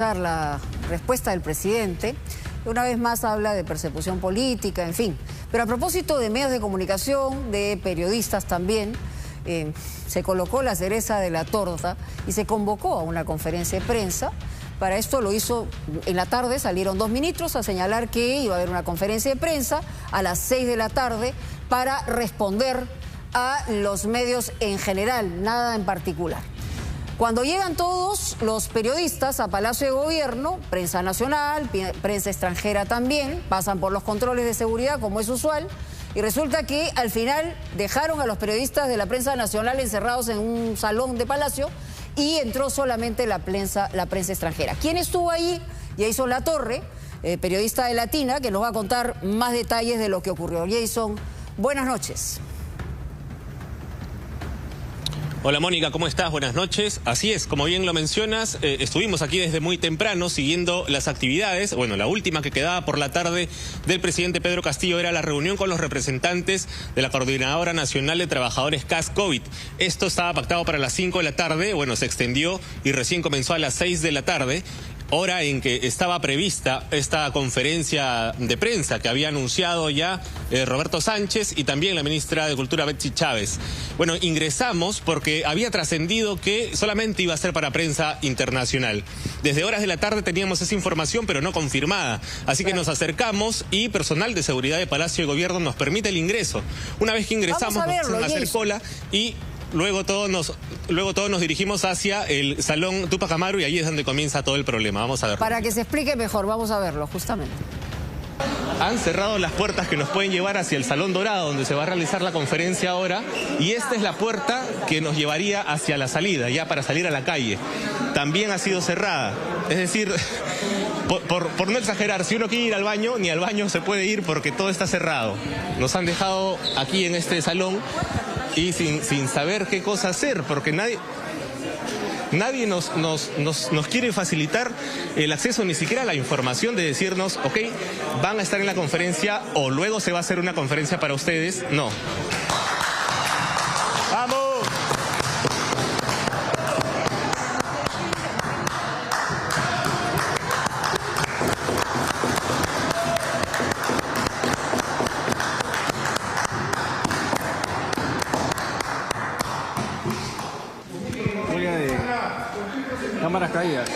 La respuesta del presidente, una vez más habla de persecución política, en fin. Pero a propósito de medios de comunicación, de periodistas también, se colocó la cereza de la torta y se convocó a una conferencia de prensa. Para esto lo hizo en la tarde, salieron 2 ministros a señalar que iba a haber una conferencia de prensa a las 6 de la tarde para responder a los medios en general, nada en particular. Cuando llegan todos los periodistas a Palacio de Gobierno, prensa nacional, prensa extranjera también, pasan por los controles de seguridad como es usual, y resulta que al final dejaron a los periodistas de la prensa nacional encerrados en un salón de Palacio y entró solamente la prensa extranjera. ¿Quién estuvo ahí? Jason Latorre, periodista de Latina, que nos va a contar más detalles de lo que ocurrió. Jason, buenas noches. Hola Mónica, ¿cómo estás? Buenas noches. Así es, como bien lo mencionas, estuvimos aquí desde muy temprano siguiendo las actividades. Bueno, la última que quedaba por la tarde del presidente Pedro Castillo era la reunión con los representantes de la Coordinadora Nacional de Trabajadores CAS-COVID. Esto estaba pactado para las 5 de la tarde, bueno, se extendió y recién comenzó a las 6 de la tarde. Hora en que estaba prevista esta conferencia de prensa que había anunciado ya Roberto Sánchez y también la ministra de Cultura Betsy Chávez. Bueno, ingresamos porque había trascendido que solamente iba a ser para prensa internacional. Desde horas de la tarde teníamos esa información, pero no confirmada. Así que nos acercamos y personal de seguridad de Palacio de Gobierno nos permite el ingreso. Una vez que ingresamos, nos hacen hacer cola y luego todos nos dirigimos hacia el Salón Túpac Amaru y ahí es donde comienza todo el problema. Vamos a verlo. Para que se explique mejor, vamos a verlo, justamente. Han cerrado las puertas que nos pueden llevar hacia el Salón Dorado, donde se va a realizar la conferencia ahora, y esta es la puerta que nos llevaría hacia la salida, ya para salir a la calle. También ha sido cerrada, es decir, por no exagerar, si uno quiere ir al baño, ni al baño se puede ir porque todo está cerrado. Nos han dejado aquí en este salón y sin saber qué cosa hacer, porque nadie nos quiere facilitar el acceso ni siquiera a la información de decirnos, ok, van a estar en la conferencia o luego se va a hacer una conferencia para ustedes. No. ¡Vamos! Cámaras caídas.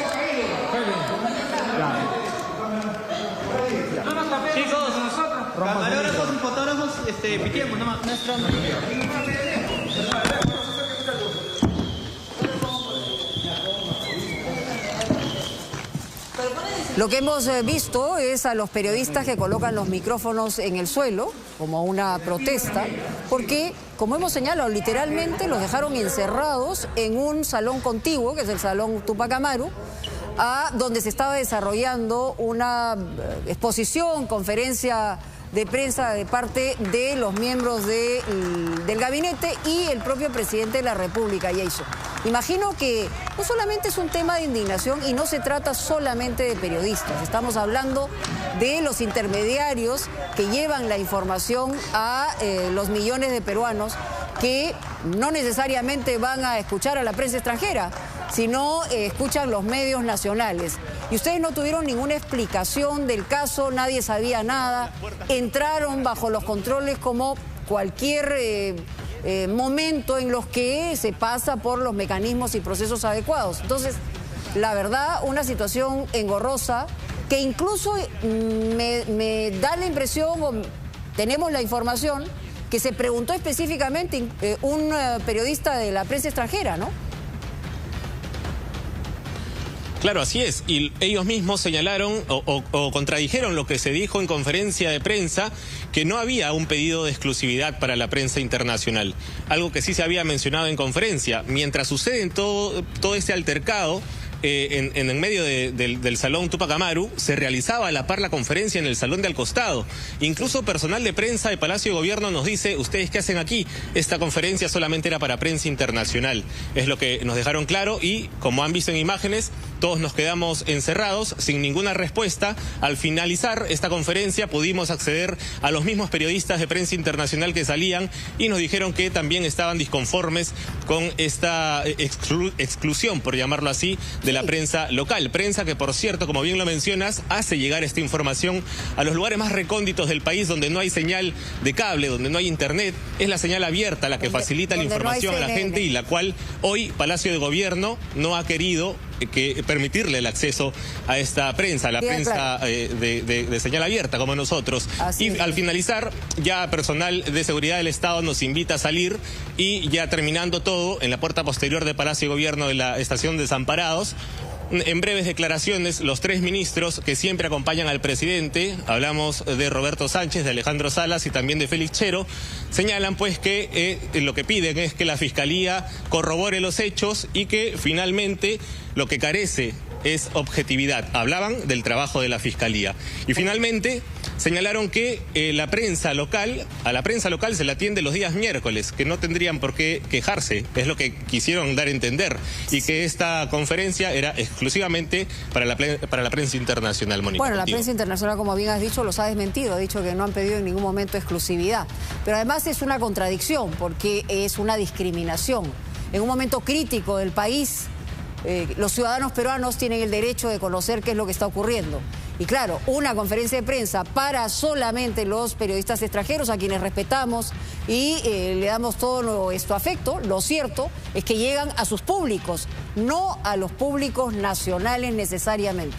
Chicos, nosotros, camarógrafos y fotógrafos, pitiemos nomás. Lo que hemos visto es a los periodistas que colocan los micrófonos en el suelo, como una protesta, porque, como hemos señalado, literalmente los dejaron encerrados en un salón contiguo, que es el Salón Túpac Amaru, donde se estaba desarrollando una exposición, conferencia de prensa de parte de los miembros del gabinete y el propio presidente de la República, Jason. Imagino que no solamente es un tema de indignación y no se trata solamente de periodistas, estamos hablando de los intermediarios que llevan la información a los millones de peruanos que no necesariamente van a escuchar a la prensa extranjera, sino escuchan los medios nacionales. Y ustedes no tuvieron ninguna explicación del caso, nadie sabía nada, entraron bajo los controles como cualquier momento en los que se pasa por los mecanismos y procesos adecuados. Entonces, la verdad, una situación engorrosa que incluso me da la impresión, o tenemos la información, que se preguntó específicamente un periodista de la prensa extranjera, ¿no? Claro, así es. Y ellos mismos señalaron o contradijeron lo que se dijo en conferencia de prensa, que no había un pedido de exclusividad para la prensa internacional. Algo que sí se había mencionado en conferencia. Mientras sucede en todo este altercado, en el medio del Salón Túpac Amaru, se realizaba a la par la conferencia en el salón de al costado. Incluso personal de prensa de Palacio de Gobierno nos dice, ¿ustedes qué hacen aquí? Esta conferencia solamente era para prensa internacional. Es lo que nos dejaron claro y, como han visto en imágenes, todos nos quedamos encerrados sin ninguna respuesta. Al finalizar esta conferencia pudimos acceder a los mismos periodistas de prensa internacional que salían y nos dijeron que también estaban disconformes con esta exclusión, por llamarlo así, de la prensa local. Prensa que, por cierto, como bien lo mencionas, hace llegar esta información a los lugares más recónditos del país donde no hay señal de cable, donde no hay internet. Es la señal abierta la que facilita la información a la gente y la cual hoy Palacio de Gobierno no ha querido permitirle el acceso a esta prensa, la prensa de señal abierta como nosotros. Y al finalizar, ya personal de seguridad del Estado nos invita a salir y ya terminando todo en la puerta posterior de Palacio de Gobierno de la estación Desamparados. En breves declaraciones, los tres ministros que siempre acompañan al presidente, hablamos de Roberto Sánchez, de Alejandro Salas y también de Félix Chero, señalan pues que lo que piden es que la Fiscalía corrobore los hechos y que finalmente lo que carece es objetividad. Hablaban del trabajo de la Fiscalía. Y finalmente señalaron que a la prensa local se la atiende los días miércoles, que no tendrían por qué quejarse, es lo que quisieron dar a entender, y que esta conferencia era exclusivamente para la prensa internacional, Mónica. Bueno, la prensa internacional, como bien has dicho, los ha desmentido, ha dicho que no han pedido en ningún momento exclusividad. Pero además es una contradicción, porque es una discriminación. En un momento crítico del país, los ciudadanos peruanos tienen el derecho de conocer qué es lo que está ocurriendo. Y claro, una conferencia de prensa para solamente los periodistas extranjeros, a quienes respetamos y le damos todo nuestro afecto, lo cierto es que llegan a sus públicos, no a los públicos nacionales necesariamente.